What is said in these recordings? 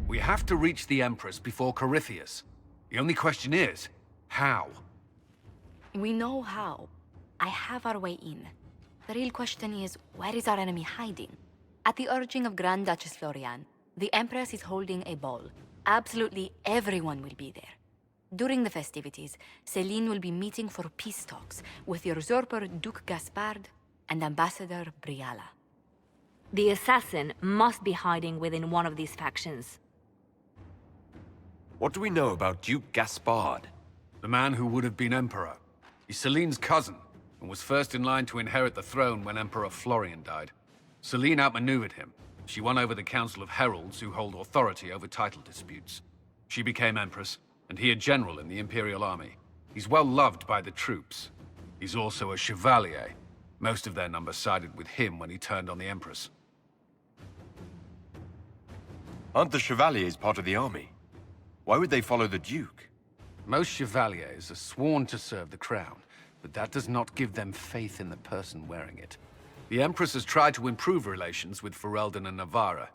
We have to reach the Empress before Corypheus. The only question is, how? We know how. I have our way in. The real question is, where is our enemy hiding? At the urging of Grand Duchess Florian, the Empress is holding a ball. Absolutely everyone will be there. During the festivities, Celine will be meeting for peace talks with the usurper Duke Gaspard and Ambassador Briala. The assassin must be hiding within one of these factions. What do we know about Duke Gaspard? The man who would have been Emperor. He's Celine's cousin, and was first in line to inherit the throne when Emperor Florian died. Celine outmaneuvered him. She won over the Council of Heralds, who hold authority over title disputes. She became Empress, and he a general in the Imperial Army. He's well loved by the troops. He's also a Chevalier. Most of their number sided with him when he turned on the Empress. Aren't the Chevaliers part of the army? Why would they follow the Duke? Most Chevaliers are sworn to serve the crown, but that does not give them faith in the person wearing it. The Empress has tried to improve relations with Ferelden and Navarra.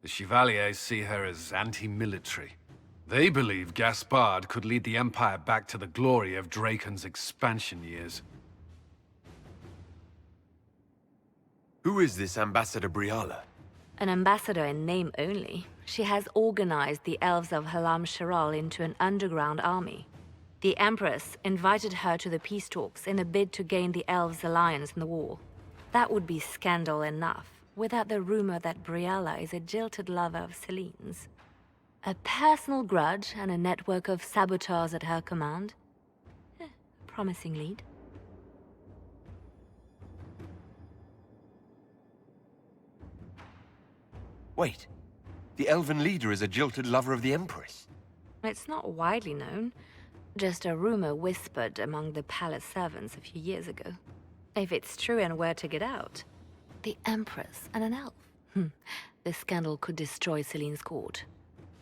The Chevaliers see her as anti-military. They believe Gaspard could lead the Empire back to the glory of Draken's expansion years. Who is this Ambassador Briala? An ambassador in name only. She has organized the elves of Halam Sharal into an underground army. The Empress invited her to the peace talks in a bid to gain the elves' alliance in the war. That would be scandal enough, without the rumor that Briala is a jilted lover of Celine's. A personal grudge and a network of saboteurs at her command. Promising lead. Wait, the elven leader is a jilted lover of the Empress. It's not widely known. Just a rumor whispered among the palace servants a few years ago. If it's true and were to get out, the Empress and an elf. The scandal could destroy Celine's court.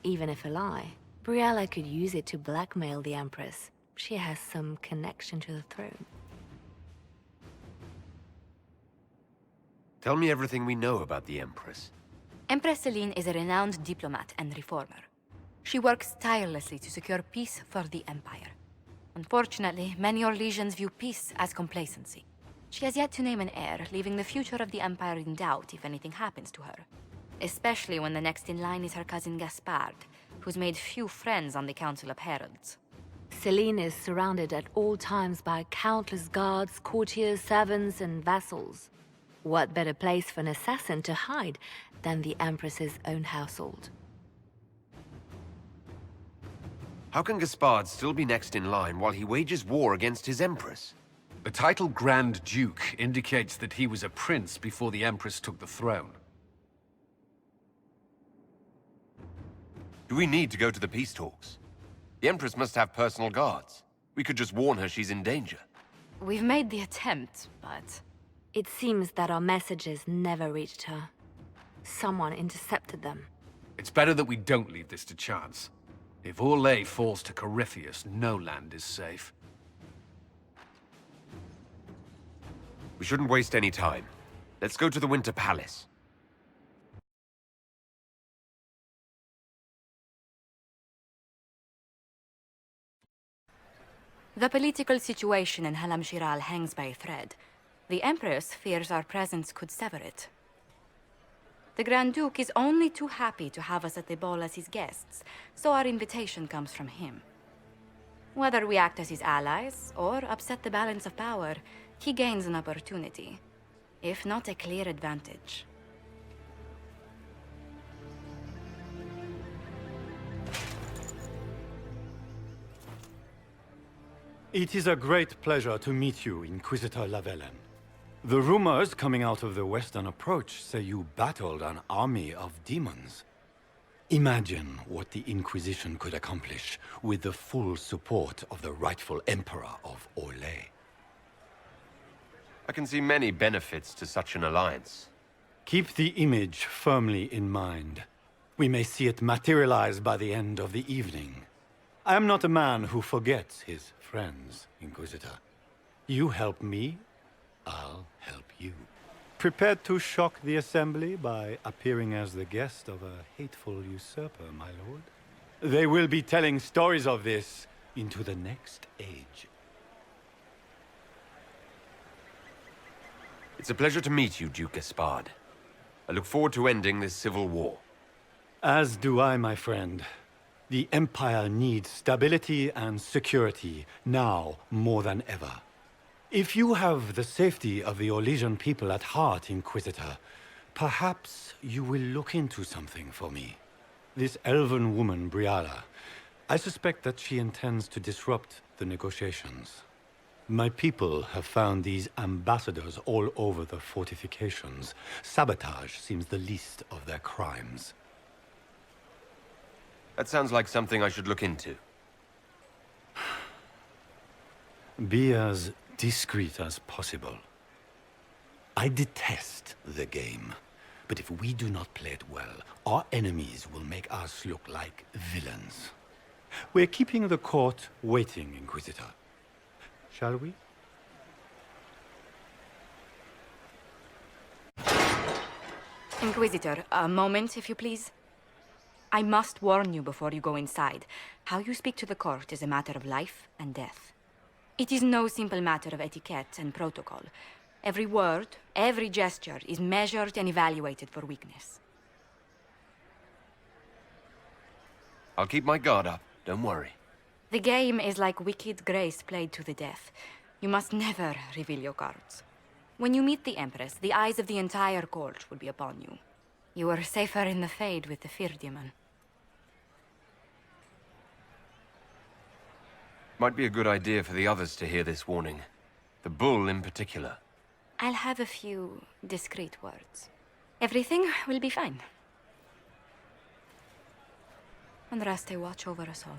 Even if a lie, Briala could use it to blackmail the Empress. She has some connection to the throne. Tell me everything we know about the Empress. Empress Celine is a renowned diplomat and reformer. She works tirelessly to secure peace for the Empire. Unfortunately, many Orlesians view peace as complacency. She has yet to name an heir, leaving the future of the Empire in doubt if anything happens to her. Especially when the next in line is her cousin Gaspard, who's made few friends on the Council of Heralds. Celine is surrounded at all times by countless guards, courtiers, servants, and vassals. What better place for an assassin to hide than the Empress's own household? How can Gaspard still be next in line while he wages war against his Empress? The title Grand Duke indicates that he was a prince before the Empress took the throne. Do we need to go to the peace talks? The Empress must have personal guards. We could just warn her she's in danger. We've made the attempt, but... It seems that our messages never reached her. Someone intercepted them. It's better that we don't leave this to chance. If Orlais falls to Corypheus, no land is safe. We shouldn't waste any time. Let's go to the Winter Palace. The political situation in Halam Shiral hangs by a thread. The Empress fears our presence could sever it. The Grand Duke is only too happy to have us at the ball as his guests, so our invitation comes from him. Whether we act as his allies or upset the balance of power, he gains an opportunity, if not a clear advantage. It is a great pleasure to meet you, Inquisitor Lavallan. The rumors coming out of the Western Approach say you battled an army of demons. Imagine what the Inquisition could accomplish with the full support of the rightful Emperor of Orlais. I can see many benefits to such an alliance. Keep the image firmly in mind. We may see it materialize by the end of the evening. I am not a man who forgets his friends, Inquisitor. You help me, I'll help you. Prepared to shock the assembly by appearing as the guest of a hateful usurper, my lord? They will be telling stories of this into the next age. It's a pleasure to meet you, Duke Gaspard. I look forward to ending this civil war. As do I, my friend. The Empire needs stability and security, now more than ever. If you have the safety of the Orlesian people at heart, Inquisitor, perhaps you will look into something for me. This elven woman, Briala, I suspect that she intends to disrupt the negotiations. My people have found these ambassadors all over the fortifications. Sabotage seems the least of their crimes. That sounds like something I should look into. Be as discreet as possible. I detest the game, but if we do not play it well, our enemies will make us look like villains. We're keeping the court waiting, Inquisitor. Shall we? Inquisitor, a moment, if you please. I must warn you before you go inside. How you speak to the court is a matter of life and death. It is no simple matter of etiquette and protocol. Every word, every gesture is measured and evaluated for weakness. I'll keep my guard up, don't worry. The game is like Wicked Grace played to the death. You must never reveal your cards. When you meet the Empress, the eyes of the entire court will be upon you. You are safer in the Fade with the Fear Demon. Might be a good idea for the others to hear this warning. The bull in particular. I'll have a few discreet words. Everything will be fine. Andraste, watch over us all.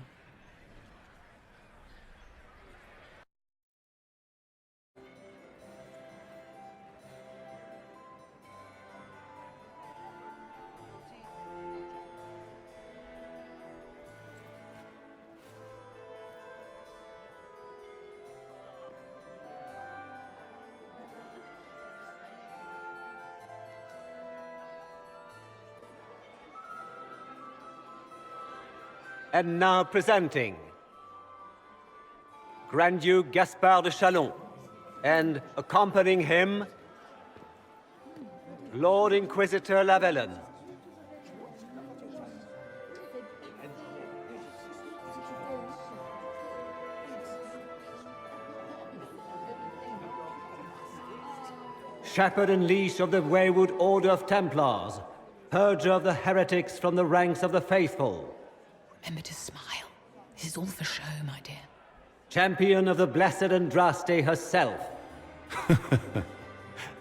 And now presenting Grand Duke Gaspard de Chalon, and accompanying him, Lord Inquisitor Lavallan. Shepherd and leash of the wayward Order of Templars, purger of the heretics from the ranks of the faithful. Remember to smile. This is all for show, my dear. Champion of the blessed Andraste herself.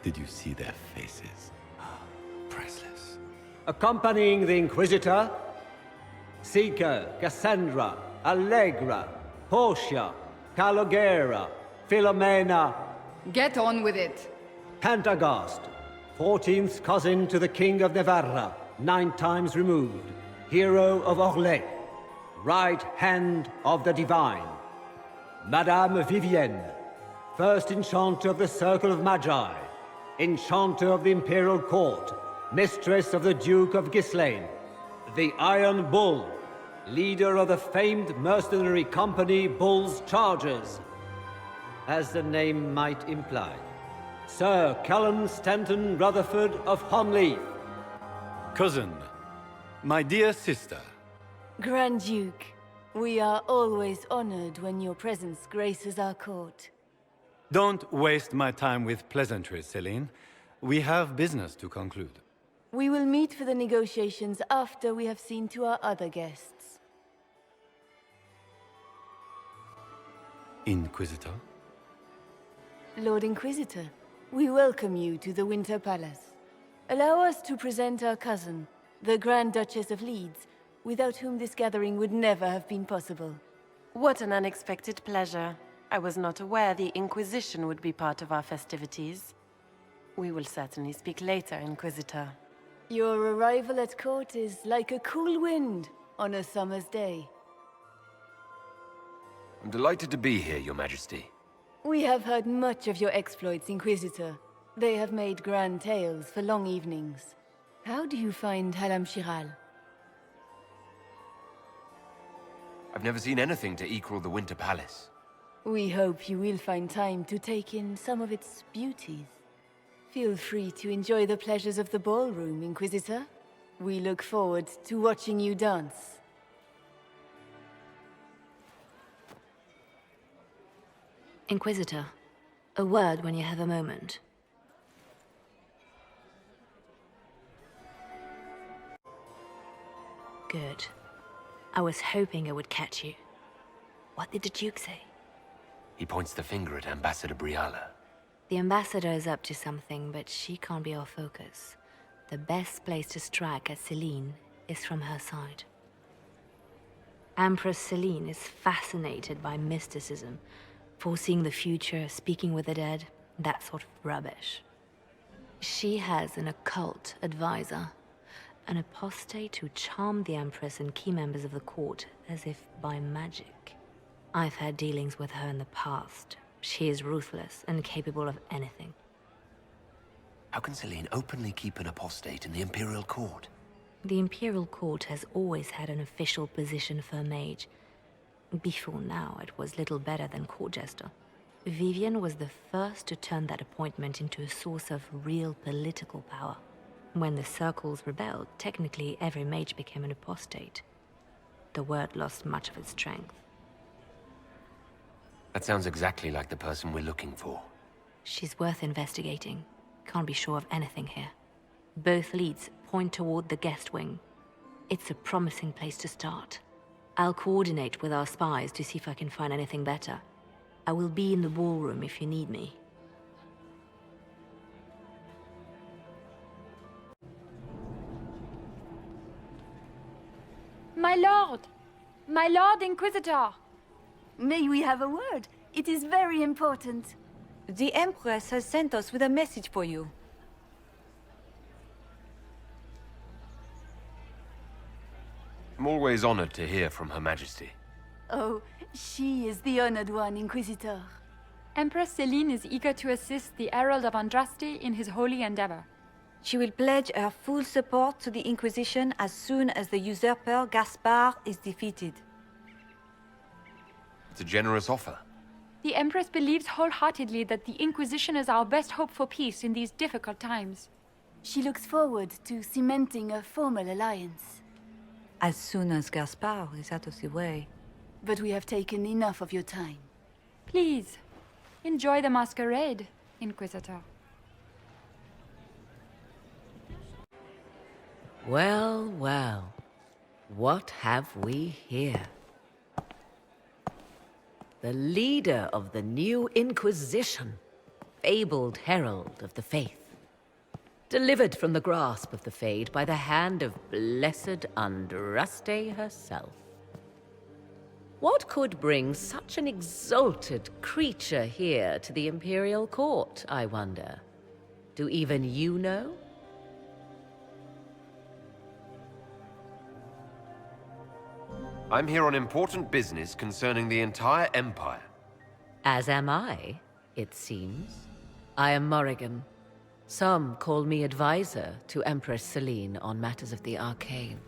Did you see their faces? Priceless. Accompanying the Inquisitor, Seeker, Cassandra, Allegra, Portia, Calogera, Philomena. Get on with it. Pantagast, 14th cousin to the King of Navarra, 9 times removed, hero of Orlais, right hand of the Divine. Madame Vivienne, first enchanter of the Circle of Magi, enchanter of the Imperial Court, mistress of the Duke of Ghislaine, the Iron Bull, leader of the famed mercenary company Bull's Chargers, as the name might imply. Sir Callum Stanton Rutherford of Honleith. Cousin, my dear sister. Grand Duke, we are always honored when your presence graces our court. Don't waste my time with pleasantries, Celine. We have business to conclude. We will meet for the negotiations after we have seen to our other guests. Inquisitor? Lord Inquisitor, we welcome you to the Winter Palace. Allow us to present our cousin, the Grand Duchess of Leeds, without whom this gathering would never have been possible. What an unexpected pleasure. I was not aware the Inquisition would be part of our festivities. We will certainly speak later, Inquisitor. Your arrival at court is like a cool wind on a summer's day. I'm delighted to be here, Your Majesty. We have heard much of your exploits, Inquisitor. They have made grand tales for long evenings. How do you find Halam Shiral? I've never seen anything to equal the Winter Palace. We hope you will find time to take in some of its beauties. Feel free to enjoy the pleasures of the ballroom, Inquisitor. We look forward to watching you dance. Inquisitor, a word when you have a moment. Good. I was hoping I would catch you. What did the Duke say? He points the finger at Ambassador Briala. The ambassador is up to something, but she can't be our focus. The best place to strike at Celine is from her side. Empress Celine is fascinated by mysticism, foreseeing the future, speaking with the dead, that sort of rubbish. She has an occult advisor, an apostate who charmed the Empress and key members of the court as if by magic. I've had dealings with her in the past. She is ruthless and capable of anything. How can Celine openly keep an apostate in the Imperial Court? The Imperial Court has always had an official position for a mage. Before now, it was little better than court jester. Vivian was the first to turn that appointment into a source of real political power. When the circles rebelled, technically every mage became an apostate. The word lost much of its strength. That sounds exactly like the person we're looking for. She's worth investigating. Can't be sure of anything here. Both leads point toward the guest wing. It's a promising place to start. I'll coordinate with our spies to see if I can find anything better. I will be in the ballroom if you need me. My lord! My lord Inquisitor! May we have a word? It is very important. The Empress has sent us with a message for you. I'm always honored to hear from Her Majesty. Oh, she is the honored one, Inquisitor. Empress Celine is eager to assist the Herald of Andraste in his holy endeavor. She will pledge her full support to the Inquisition as soon as the usurper Gaspard is defeated. It's a generous offer. The Empress believes wholeheartedly that the Inquisition is our best hope for peace in these difficult times. She looks forward to cementing a formal alliance. As soon as Gaspard is out of the way. But we have taken enough of your time. Please, enjoy the masquerade, Inquisitor. Well, well. What have we here? The leader of the new Inquisition, fabled herald of the faith. Delivered from the grasp of the Fade by the hand of blessed Andraste herself. What could bring such an exalted creature here to the Imperial Court, I wonder? Do even you know? I'm here on important business concerning the entire Empire. As am I, it seems. I am Morrigan. Some call me advisor to Empress Celine on matters of the arcane.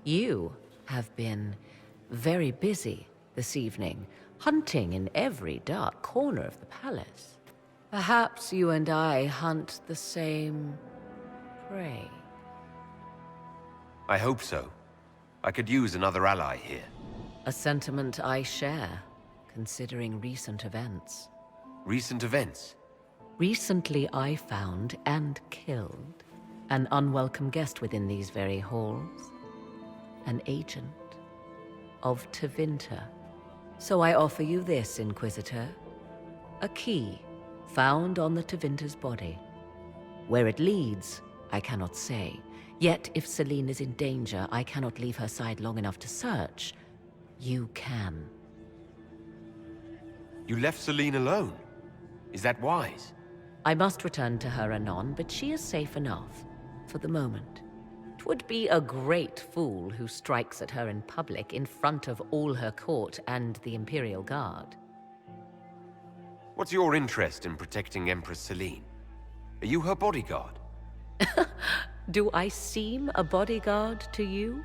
You have been very busy this evening, hunting in every dark corner of the palace. Perhaps you and I hunt the same prey. I hope so. I could use another ally here. A sentiment I share, considering recent events. Recent events? Recently I found and killed an unwelcome guest within these very halls. An agent of Tevinter. So I offer you this, Inquisitor. A key found on the Tevinter's body. Where it leads, I cannot say. Yet if Celine is in danger, I cannot leave her side long enough to search. You can. You left Celine alone? Is that wise? I must return to her anon, but she is safe enough, for the moment. It would be a great fool who strikes at her in public in front of all her court and the Imperial Guard. What's your interest in protecting Empress Celine? Are you her bodyguard? Do I seem a bodyguard to you?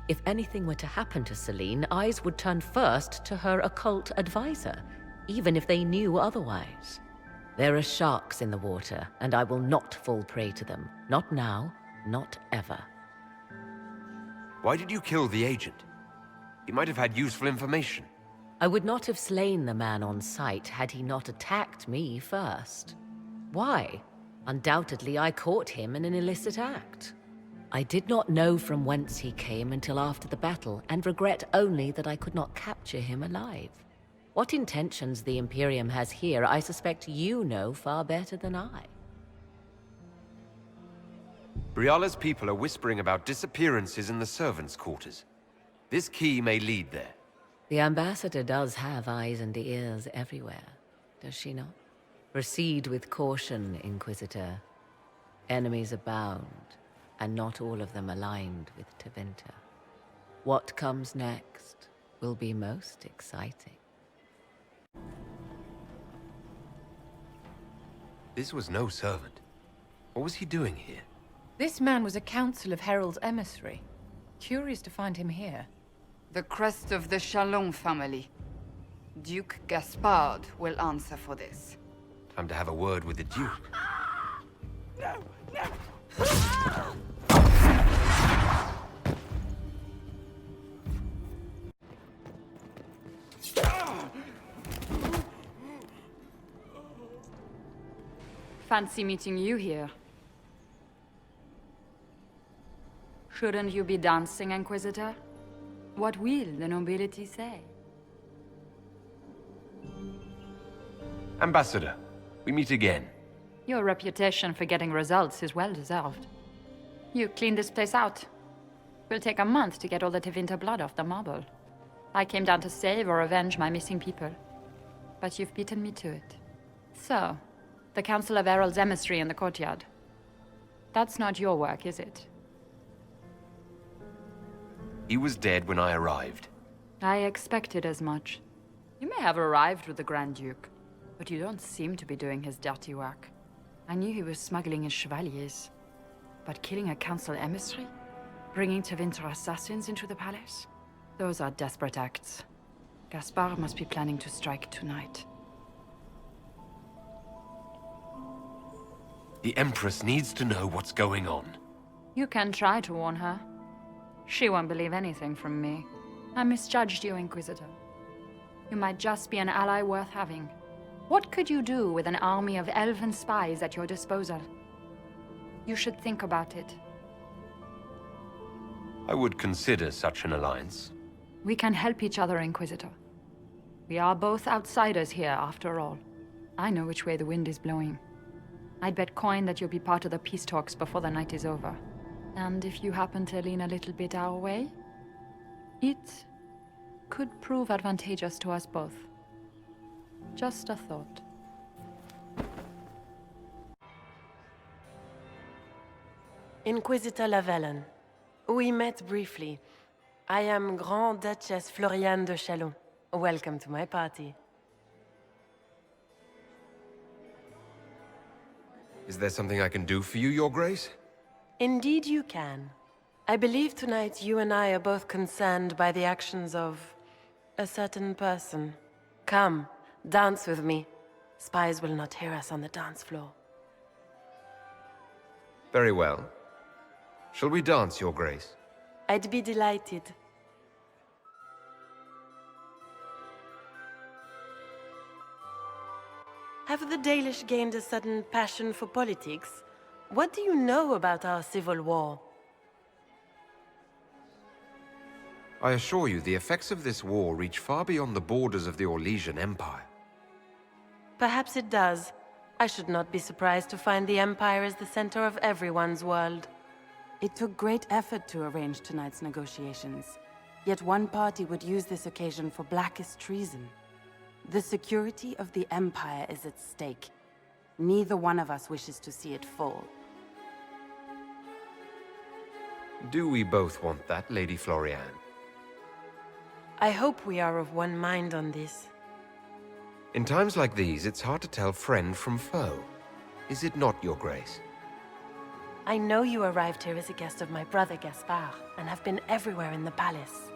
If anything were to happen to Celine, eyes would turn first to her occult advisor, even if they knew otherwise. There are sharks in the water, and I will not fall prey to them. Not now, not ever. Why did you kill the agent? He might have had useful information. I would not have slain the man on sight had he not attacked me first. Why? Undoubtedly, I caught him in an illicit act. I did not know from whence he came until after the battle, and regret only that I could not capture him alive. What intentions the Imperium has here, I suspect you know far better than I. Briala's people are whispering about disappearances in the servants' quarters. This key may lead there. The ambassador does have eyes and ears everywhere, does she not? Proceed with caution, Inquisitor. Enemies abound, and not all of them aligned with Tevinter. What comes next will be most exciting. This was no servant. What was he doing here? This man was a Council of Herald's emissary. Curious to find him here. The crest of the Chalon family. Duke Gaspard will answer for this. Time to have a word with the Duke. Fancy meeting you here. Shouldn't you be dancing, Inquisitor? What will the nobility say? Ambassador, we meet again. Your reputation for getting results is well deserved. You cleaned this place out. Will take a month to get all the Tevinter blood off the marble. I came down to save or avenge my missing people. But you've beaten me to it. So, the Council of Herald's emissary in the courtyard. That's not your work, is it? He was dead when I arrived. I expected as much. You may have arrived with the Grand Duke, but you don't seem to be doing his dirty work. I knew he was smuggling his chevaliers. But killing a council emissary? Bringing Tevinter assassins into the palace? Those are desperate acts. Gaspard must be planning to strike tonight. The Empress needs to know what's going on. You can try to warn her. She won't believe anything from me. I misjudged you, Inquisitor. You might just be an ally worth having. What could you do with an army of elven spies at your disposal? You should think about it. I would consider such an alliance. We can help each other, Inquisitor. We are both outsiders here, after all. I know which way the wind is blowing. I'd bet coin that you'll be part of the peace talks before the night is over. And if you happen to lean a little bit our way, it could prove advantageous to us both. Just a thought. Inquisitor Lavallan. We met briefly. I am Grand Duchess Floriane de Chalon. Welcome to my party. Is there something I can do for you, Your Grace? Indeed you can. I believe tonight you and I are both concerned by the actions of a certain person. Come, dance with me. Spies will not hear us on the dance floor. Very well. Shall we dance, Your Grace? I'd be delighted. Have the Dalish gained a sudden passion for politics? What do you know about our civil war? I assure you, the effects of this war reach far beyond the borders of the Orlesian Empire. Perhaps it does. I should not be surprised to find the Empire is the center of everyone's world. It took great effort to arrange tonight's negotiations. Yet one party would use this occasion for blackest treason. The security of the Empire is at stake. Neither one of us wishes to see it fall. Do we both want that, Lady Floriane? I hope we are of one mind on this. In times like these, it's hard to tell friend from foe. Is it not, Your Grace? I know you arrived here as a guest of my brother Gaspard, and have been everywhere in the palace.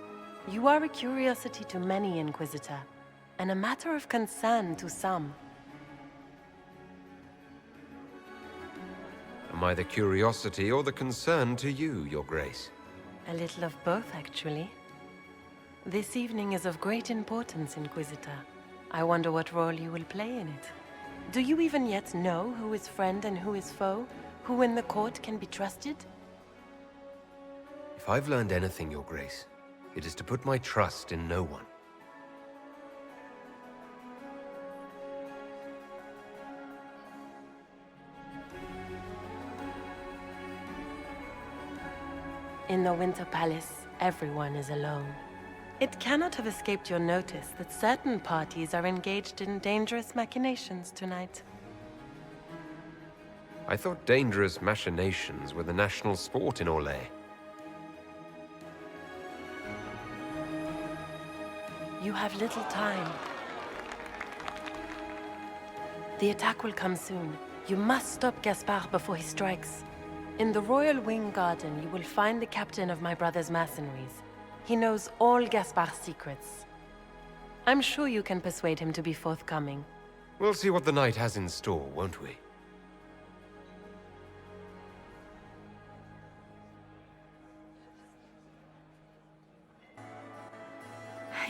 You are a curiosity to many, Inquisitor, and a matter of concern to some. Am I the curiosity or the concern to you, Your Grace? A little of both, actually. This evening is of great importance, Inquisitor. I wonder what role you will play in it. Do you even yet know who is friend and who is foe? Who in the court can be trusted? If I've learned anything, Your Grace, it is to put my trust in no one. In the Winter Palace, everyone is alone. It cannot have escaped your notice that certain parties are engaged in dangerous machinations tonight. I thought dangerous machinations were the national sport in Orlais. You have little time. The attack will come soon. You must stop Gaspard before he strikes. In the Royal Wing Garden, you will find the captain of my brother's mercenaries. He knows all Gaspard's secrets. I'm sure you can persuade him to be forthcoming. We'll see what the night has in store, won't we?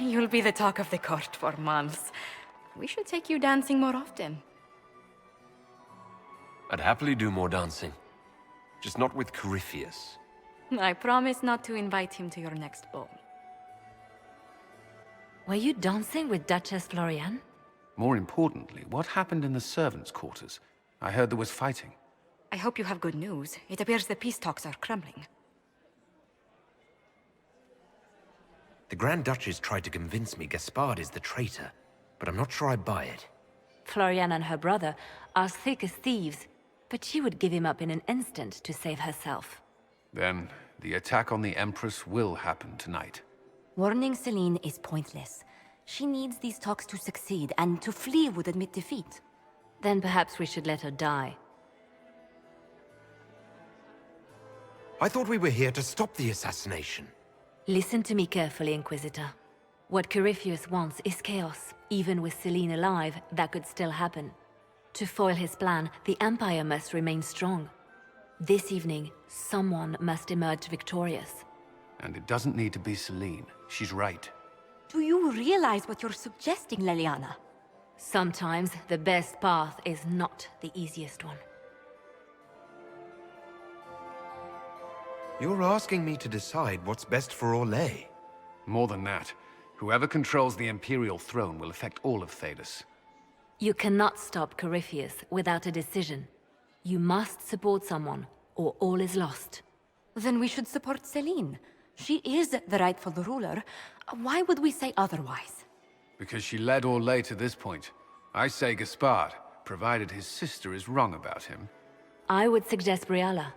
You'll be the talk of the court for months. We should take you dancing more often. I'd happily do more dancing. Just not with Corypheus. I promise not to invite him to your next ball. Were you dancing with Duchess Florian? More importantly, what happened in the servants' quarters? I heard there was fighting. I hope you have good news. It appears the peace talks are crumbling. The Grand Duchess tried to convince me Gaspard is the traitor, but I'm not sure I buy it. Florian and her brother are thick as thieves, but she would give him up in an instant to save herself. Then, the attack on the Empress will happen tonight. Warning Celine is pointless. She needs these talks to succeed, and to flee would admit defeat. Then perhaps we should let her die. I thought we were here to stop the assassination. Listen to me carefully, Inquisitor. What Corypheus wants is chaos. Even with Celine alive, that could still happen. To foil his plan, the Empire must remain strong. This evening, someone must emerge victorious. And it doesn't need to be Celine. She's right. Do you realize what you're suggesting, Leliana? Sometimes the best path is not the easiest one. You're asking me to decide what's best for Orlais. More than that, whoever controls the Imperial throne will affect all of Thedas. You cannot stop Corypheus without a decision. You must support someone, or all is lost. Then we should support Celine. She is the rightful ruler. Why would we say otherwise? Because she led Orlais to this point. I say Gaspard, provided his sister is wrong about him. I would suggest Briala.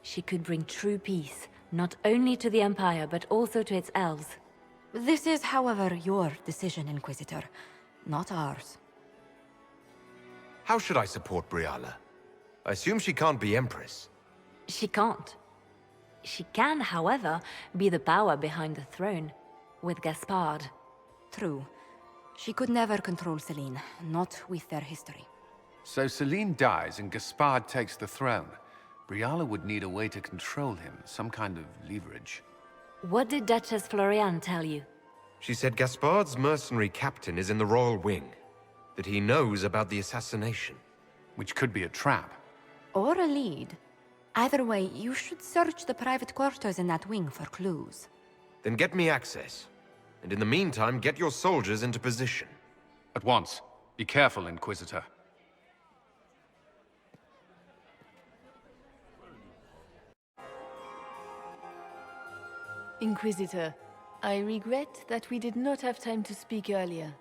She could bring true peace, not only to the Empire, but also to its elves. This is, however, your decision, Inquisitor, not ours. How should I support Briala? I assume she can't be Empress. She can't. She can, however, be the power behind the throne, with Gaspard. True. She could never control Celine, not with their history. So Celine dies and Gaspard takes the throne. Briala would need a way to control him, some kind of leverage. What did Duchess Florian tell you? She said Gaspard's mercenary captain is in the Royal Wing, that he knows about the assassination. Which could be a trap. Or a lead. Either way, you should search the private quarters in that wing for clues. Then get me access. And in the meantime, get your soldiers into position. At once. Be careful, Inquisitor. Inquisitor, I regret that we did not have time to speak earlier.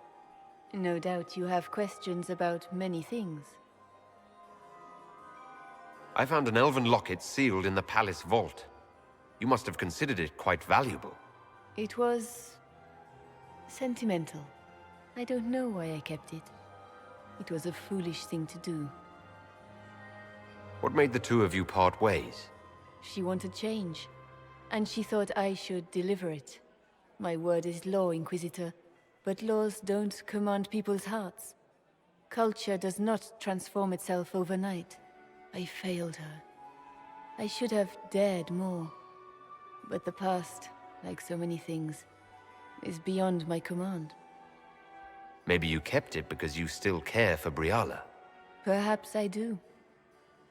No doubt you have questions about many things. I found an elven locket sealed in the palace vault. You must have considered it quite valuable. It was sentimental. I don't know why I kept it. It was a foolish thing to do. What made the two of you part ways? She wanted change, and she thought I should deliver it. My word is law, Inquisitor, but laws don't command people's hearts. Culture does not transform itself overnight. I failed her. I should have dared more. But the past, like so many things, is beyond my command. Maybe you kept it because you still care for Briala. Perhaps I do.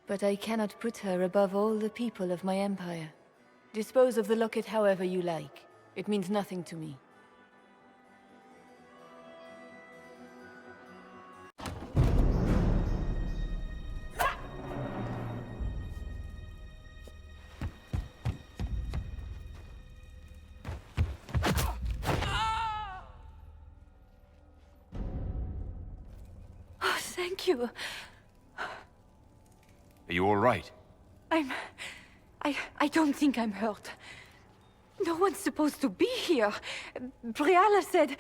But I cannot put her above all the people of my empire. Dispose of the locket however you like. It means nothing to me. Oh, thank you. Are you all right? I don't think I'm hurt. No one's supposed to be here. Briala said...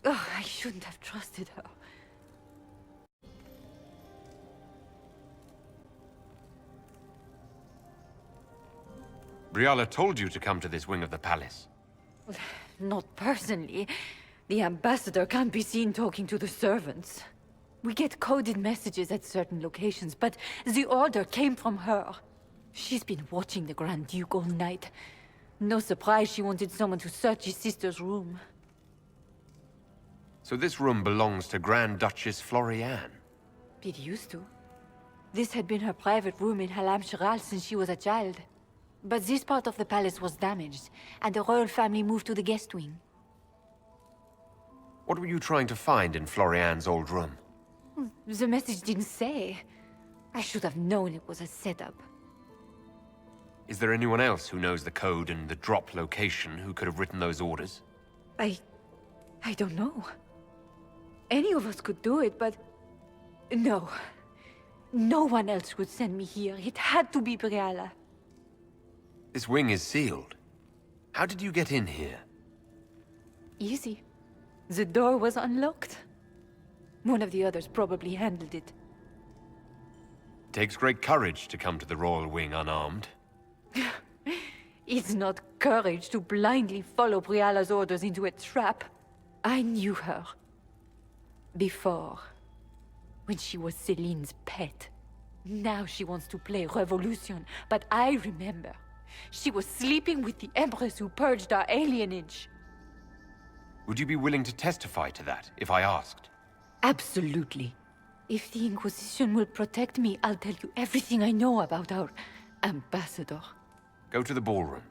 Oh, I shouldn't have trusted her. Briala told you to come to this wing of the palace. Not personally. The ambassador can't be seen talking to the servants. We get coded messages at certain locations, but the order came from her. She's been watching the Grand Duke all night. No surprise she wanted someone to search his sister's room. So this room belongs to Grand Duchess Florian? It used to. This had been her private room in Halam-Shiral since she was a child. But this part of the palace was damaged, and the royal family moved to the guest wing. What were you trying to find in Florian's old room? The message didn't say. I should have known it was a setup. Is there anyone else who knows the code and the drop location who could have written those orders? I don't know. Any of us could do it, but... No. No one else would send me here. It had to be Briala. This wing is sealed. How did you get in here? Easy. The door was unlocked. One of the others probably handled it. It takes great courage to come to the royal wing unarmed. It's not courage to blindly follow Briala's orders into a trap. I knew her. Before. When she was Celine's pet. Now she wants to play revolution, but I remember. She was sleeping with the Empress who purged our alienage. Would you be willing to testify to that, if I asked? Absolutely. If the Inquisition will protect me, I'll tell you everything I know about our ambassador. Go to the ballroom.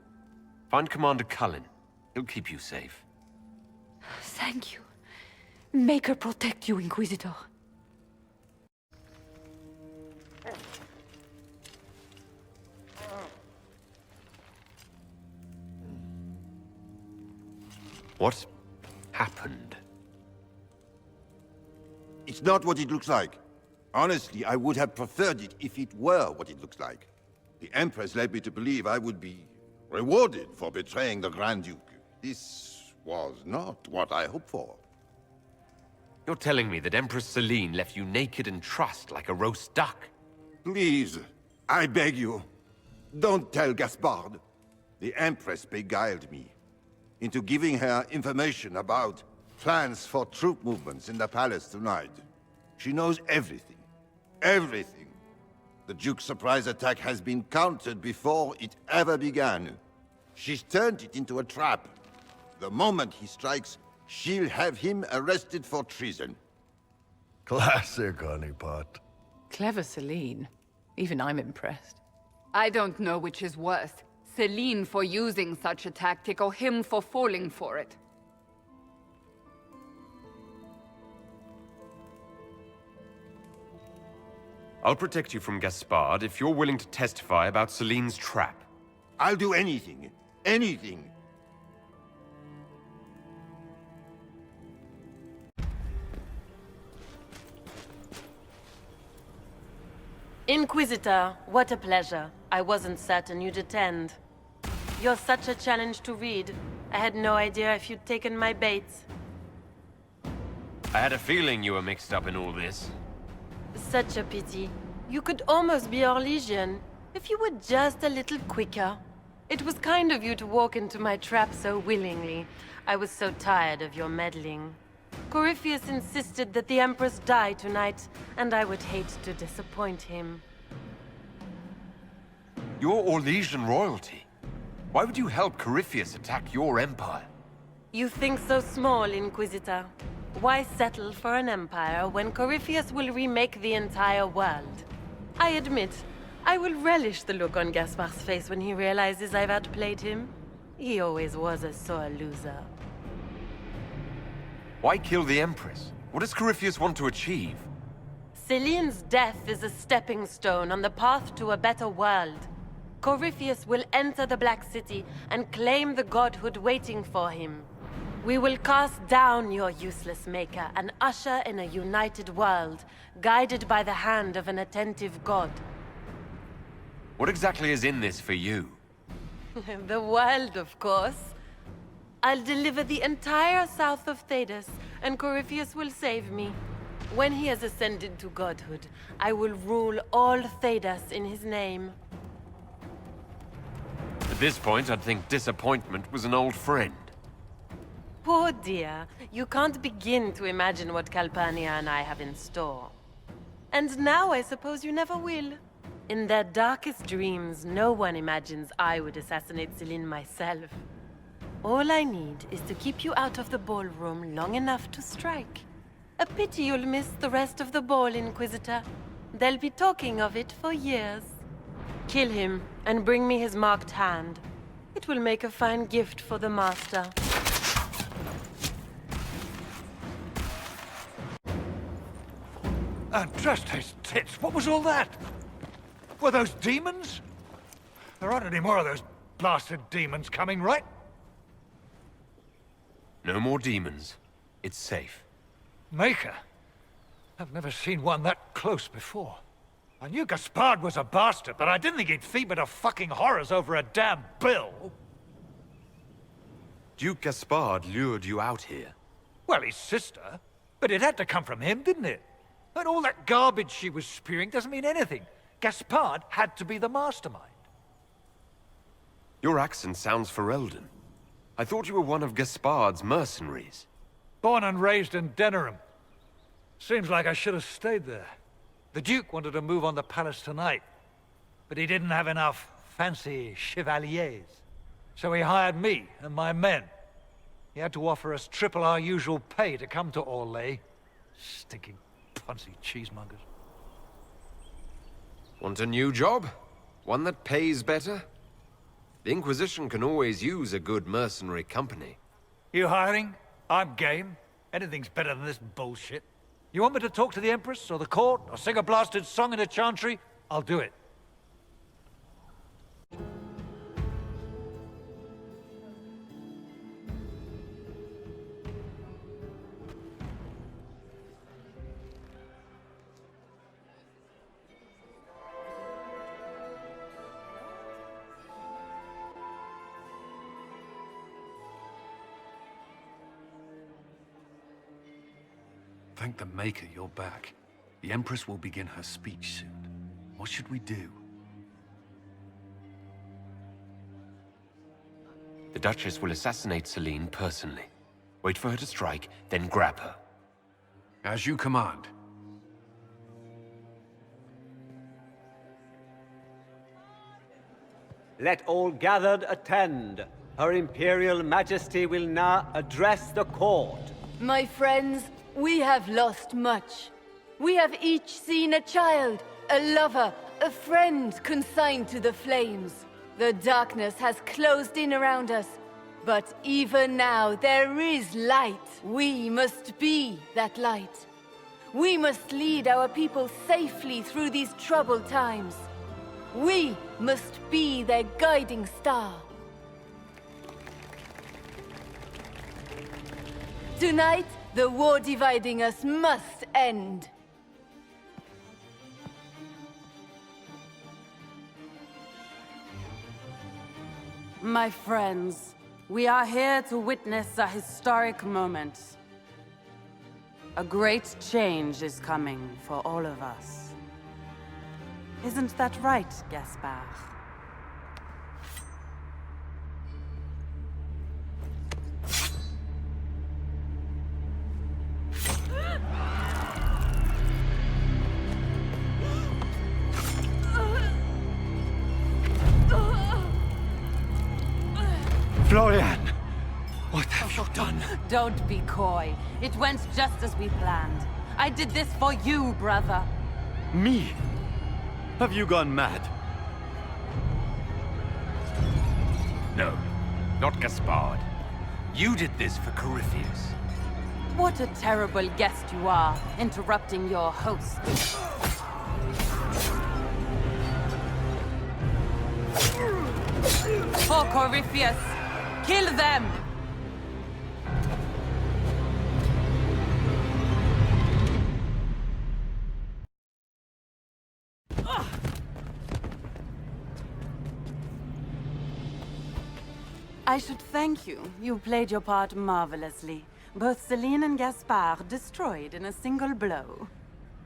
Find Commander Cullen. He'll keep you safe. Thank you. Make her protect you, Inquisitor. What happened? It's not what it looks like. Honestly, I would have preferred it if it were what it looks like. The Empress led me to believe I would be rewarded for betraying the Grand Duke. This was not what I hoped for. You're telling me that Empress Celine left you naked and trussed like a roast duck? Please, I beg you, don't tell Gaspard. The Empress beguiled me into giving her information about plans for troop movements in the palace tonight. She knows everything. Everything. The Duke's surprise attack has been countered before it ever began. She's turned it into a trap. The moment he strikes, she'll have him arrested for treason. Classic, honeypot. Clever Celine. Even I'm impressed. I don't know which is worse. Celine for using such a tactic, or him for falling for it. I'll protect you from Gaspard if you're willing to testify about Celine's trap. I'll do anything. Anything. Inquisitor, what a pleasure. I wasn't certain you'd attend. You're such a challenge to read. I had no idea if you'd taken my bait. I had a feeling you were mixed up in all this. Such a pity. You could almost be Orlesian, if you were just a little quicker. It was kind of you to walk into my trap so willingly. I was so tired of your meddling. Corypheus insisted that the Empress die tonight, and I would hate to disappoint him. You're Orlesian royalty. Why would you help Corypheus attack your empire? You think so small, Inquisitor. Why settle for an empire when Corypheus will remake the entire world? I admit, I will relish the look on Gaspard's face when he realizes I've outplayed him. He always was a sore loser. Why kill the Empress? What does Corypheus want to achieve? Celine's death is a stepping stone on the path to a better world. Corypheus will enter the Black City and claim the godhood waiting for him. We will cast down your useless maker and usher in a united world, guided by the hand of an attentive god. What exactly is in this for you? The world, of course. I'll deliver the entire south of Thedas, and Corypheus will save me. When he has ascended to godhood, I will rule all Thedas in his name. At this point, I'd think disappointment was an old friend. Poor dear, you can't begin to imagine what Calpurnia and I have in store. And now I suppose you never will. In their darkest dreams, no one imagines I would assassinate Celine myself. All I need is to keep you out of the ballroom long enough to strike. A pity you'll miss the rest of the ball, Inquisitor. They'll be talking of it for years. Kill him, and bring me his marked hand. It will make a fine gift for the Master. And trust his tits, what was all that? Were those demons? There aren't any more of those blasted demons coming, right? No more demons. It's safe. Maker? I've never seen one that close before. I knew Gaspard was a bastard, but I didn't think he'd feed me to fucking horrors over a damn bill. Duke Gaspard lured you out here. Well, his sister. But it had to come from him, didn't it? And all that garbage she was spewing doesn't mean anything. Gaspard had to be the mastermind. Your accent sounds Ferelden. I thought you were one of Gaspard's mercenaries. Born and raised in Denerim. Seems like I should have stayed there. The Duke wanted to move on the palace tonight, but he didn't have enough fancy chevaliers. So he hired me and my men. He had to offer us triple our usual pay to come to Orlais. Stinking punsy cheesemongers. Want a new job? One that pays better? The Inquisition can always use a good mercenary company. You hiring? I'm game. Anything's better than this bullshit. You want me to talk to the Empress, or the court, or sing a blasted song in a chantry? I'll do it. Thank the Maker you're back. The Empress will begin her speech soon. What should we do? The Duchess will assassinate Celine personally. Wait for her to strike, then grab her. As you command. Let all gathered attend. Her Imperial Majesty will now address the court. My friends, we have lost much. We have each seen a child, a lover, a friend consigned to the flames. The darkness has closed in around us, but even now there is light. We must be that light. We must lead our people safely through these troubled times. We must be their guiding star. Tonight, the war dividing us must end. My friends, we are here to witness a historic moment. A great change is coming for all of us. Isn't that right, Gaspard? Florian! What have you done? Don't be coy. It went just as we planned. I did this for you, brother. Me? Have you gone mad? No, not Gaspard. You did this for Corypheus. What a terrible guest you are, interrupting your host. For Corypheus, kill them! I should thank you. You played your part marvelously. Both Celine and Gaspard destroyed in a single blow.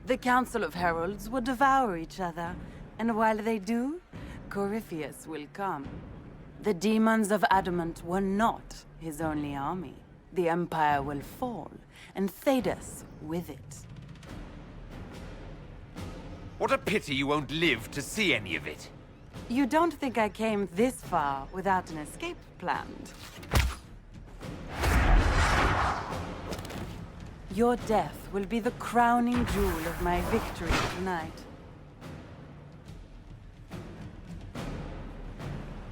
The Council of Heralds will devour each other, and while they do, Corypheus will come. The demons of Adamant were not his only army. The Empire will fall, and Thedas with it. What a pity you won't live to see any of it. You don't think I came this far without an escape planned? Your death will be the crowning jewel of my victory tonight.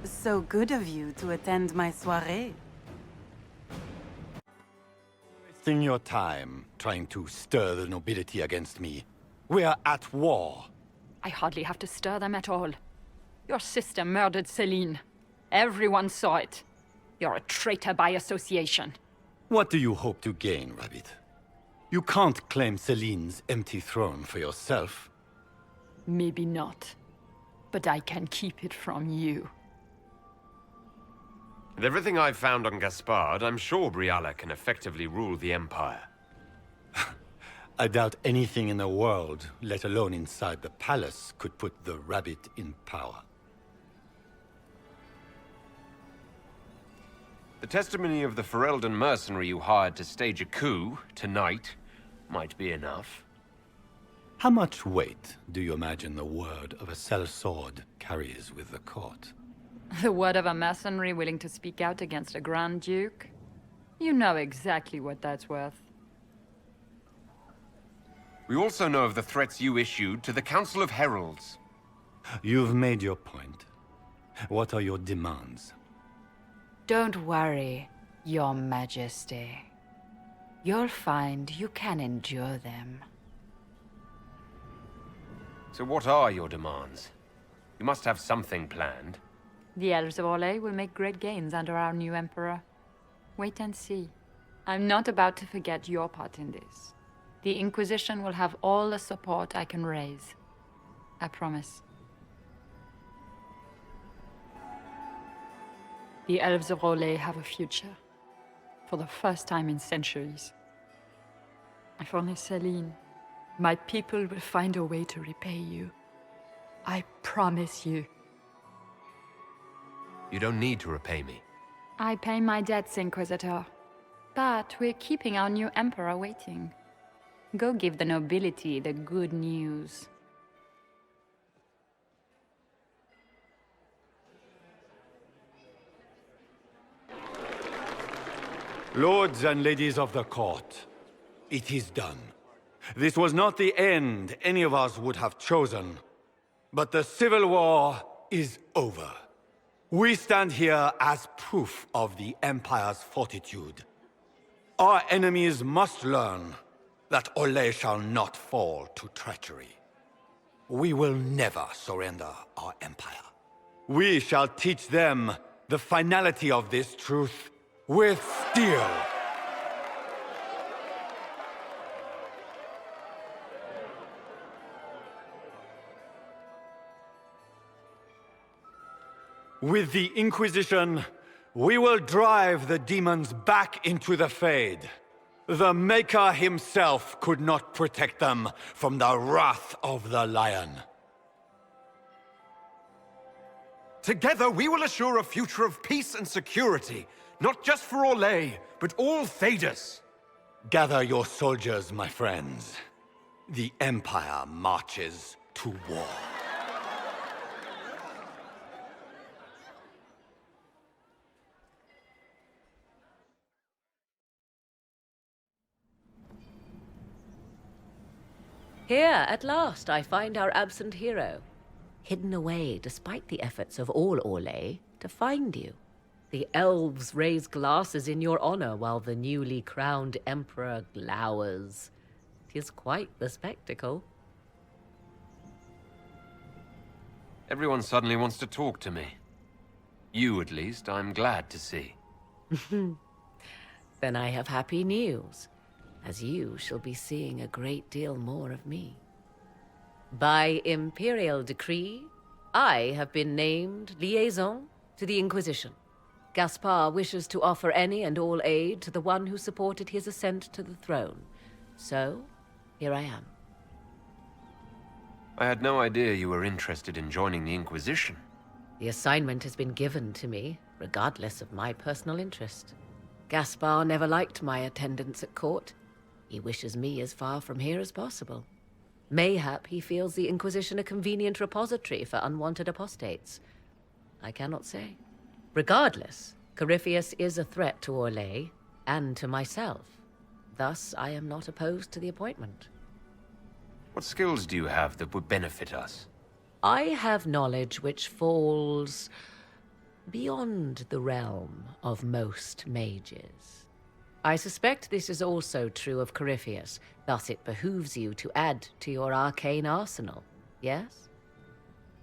So good of you to attend my soirée. Wasting your time trying to stir the nobility against me. We are at war. I hardly have to stir them at all. Your sister murdered Celine. Everyone saw it. You're a traitor by association. What do you hope to gain, Rabbit? You can't claim Celine's empty throne for yourself. Maybe not. But I can keep it from you. With everything I've found on Gaspard, I'm sure Briala can effectively rule the Empire. I doubt anything in the world, let alone inside the palace, could put the Rabbit in power. The testimony of the Ferelden mercenary you hired to stage a coup tonight might be enough. How much weight do you imagine the word of a sellsword carries with the court? The word of a mercenary willing to speak out against a Grand Duke? You know exactly what that's worth. We also know of the threats you issued to the Council of Heralds. You've made your point. What are your demands? Don't worry, Your Majesty. You'll find you can endure them. So what are your demands? You must have something planned. The Elves of Orlais will make great gains under our new Emperor. Wait and see. I'm not about to forget your part in this. The Inquisition will have all the support I can raise. I promise. The Elves of Orlais have a future. For the first time in centuries. If only Celine, my people will find a way to repay you. I promise you. You don't need to repay me. I pay my debts, Inquisitor. But we're keeping our new Emperor waiting. Go give the nobility the good news. Lords and ladies of the court, it is done. This was not the end any of us would have chosen. But the civil war is over. We stand here as proof of the Empire's fortitude. Our enemies must learn that Orlais shall not fall to treachery. We will never surrender our empire. We shall teach them the finality of this truth with steel. With the Inquisition, we will drive the demons back into the Fade. The Maker himself could not protect them from the wrath of the Lion. Together we will assure a future of peace and security, not just for Orlais, but all Thedas. Gather your soldiers, my friends. The Empire marches to war. Here, at last, I find our absent hero. Hidden away, despite the efforts of all Orlais, to find you. The elves raise glasses in your honor while the newly crowned emperor glowers. 'Tis quite the spectacle. Everyone suddenly wants to talk to me. You, at least, I'm glad to see. Then I have happy news, as you shall be seeing a great deal more of me. By imperial decree, I have been named liaison to the Inquisition. Gaspar wishes to offer any and all aid to the one who supported his ascent to the throne. So, here I am. I had no idea you were interested in joining the Inquisition. The assignment has been given to me, regardless of my personal interest. Gaspar never liked my attendance at court. He wishes me as far from here as possible. Mayhap he feels the Inquisition a convenient repository for unwanted apostates. I cannot say. Regardless, Corypheus is a threat to Orlais, and to myself. Thus, I am not opposed to the appointment. What skills do you have that would benefit us? I have knowledge which falls beyond the realm of most mages. I suspect this is also true of Corypheus, thus it behooves you to add to your arcane arsenal, yes?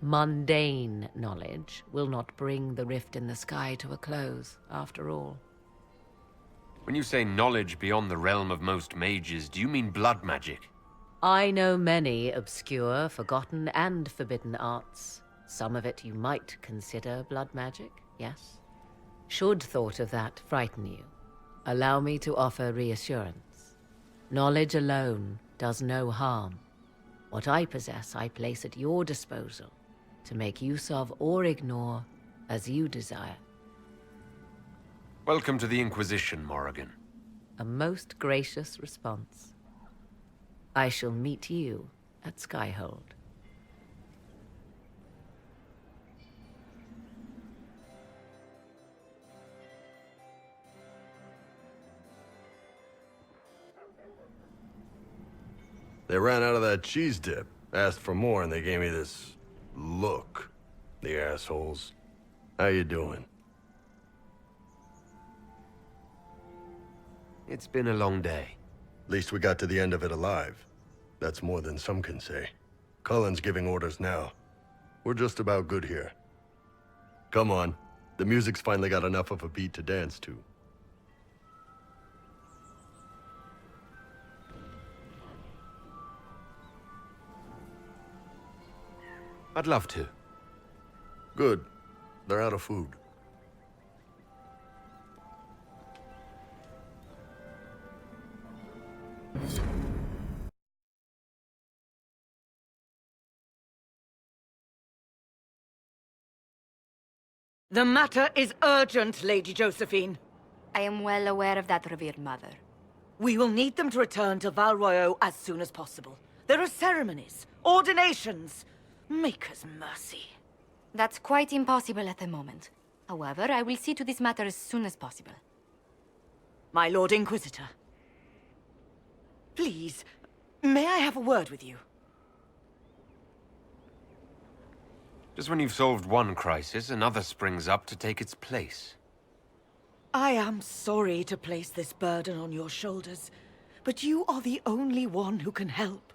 Mundane knowledge will not bring the rift in the sky to a close, after all. When you say knowledge beyond the realm of most mages, do you mean blood magic? I know many obscure, forgotten, and forbidden arts. Some of it you might consider blood magic, yes? Should thought of that frighten you, allow me to offer reassurance. Knowledge alone does no harm. What I possess, I place at your disposal, to make use of or ignore as you desire. Welcome to the Inquisition, Morrigan. A most gracious response. I shall meet you at Skyhold. They ran out of that cheese dip, asked for more, and they gave me this look. The assholes. How you doing? It's been a long day. At least we got to the end of it alive. That's more than some can say. Cullen's giving orders now. We're just about good here. Come on. The music's finally got enough of a beat to dance to. I'd love to. Good. They're out of food. The matter is urgent, Lady Josephine. I am well aware of that, revered mother. We will need them to return to Val Royeaux as soon as possible. There are ceremonies, ordinations. Maker's mercy. That's quite impossible at the moment. However, I will see to this matter as soon as possible. My Lord Inquisitor. Please, may I have a word with you? Just when you've solved one crisis, another springs up to take its place. I am sorry to place this burden on your shoulders, but you are the only one who can help.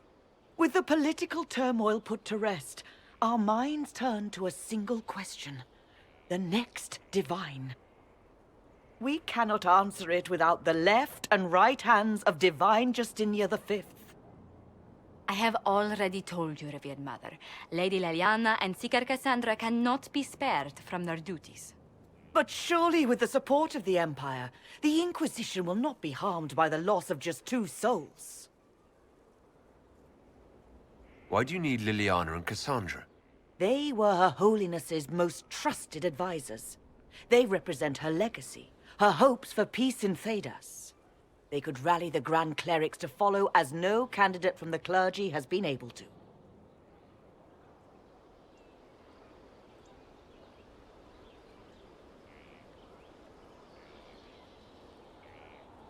With the political turmoil put to rest, our minds turn to a single question. The next divine. We cannot answer it without the left and right hands of Divine Justinia V. I have already told you, revered mother. Lady Leliana and Seeker Cassandra cannot be spared from their duties. But surely with the support of the Empire, the Inquisition will not be harmed by the loss of just 2 souls. Why do you need Liliana and Cassandra? They were Her Holiness's most trusted advisors. They represent her legacy, her hopes for peace in Thedas. They could rally the Grand Clerics to follow as no candidate from the clergy has been able to.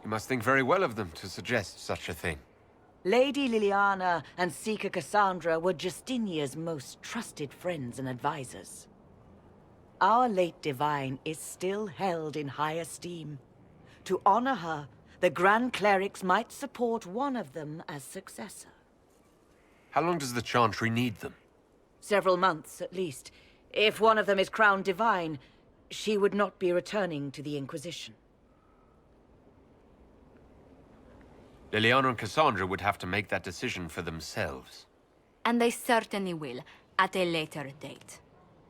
You must think very well of them to suggest such a thing. Lady Liliana and Seeker Cassandra were Justinia's most trusted friends and advisors. Our late divine is still held in high esteem. To honor her, the Grand Clerics might support one of them as successor. How long does the Chantry need them? Several months, at least. If one of them is crowned divine, she would not be returning to the Inquisition. Liliana and Cassandra would have to make that decision for themselves. And they certainly will, at a later date.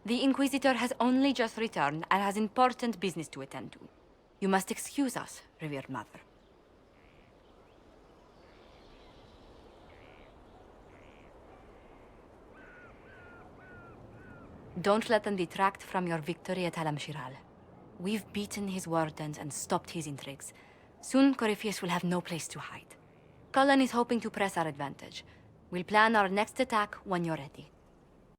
The Inquisitor has only just returned and has important business to attend to. You must excuse us, revered mother. Don't let them detract from your victory at Halam-Shiral. We've beaten his wardens and stopped his intrigues. Soon, Corypheus will have no place to hide. Cullen is hoping to press our advantage. We'll plan our next attack when you're ready.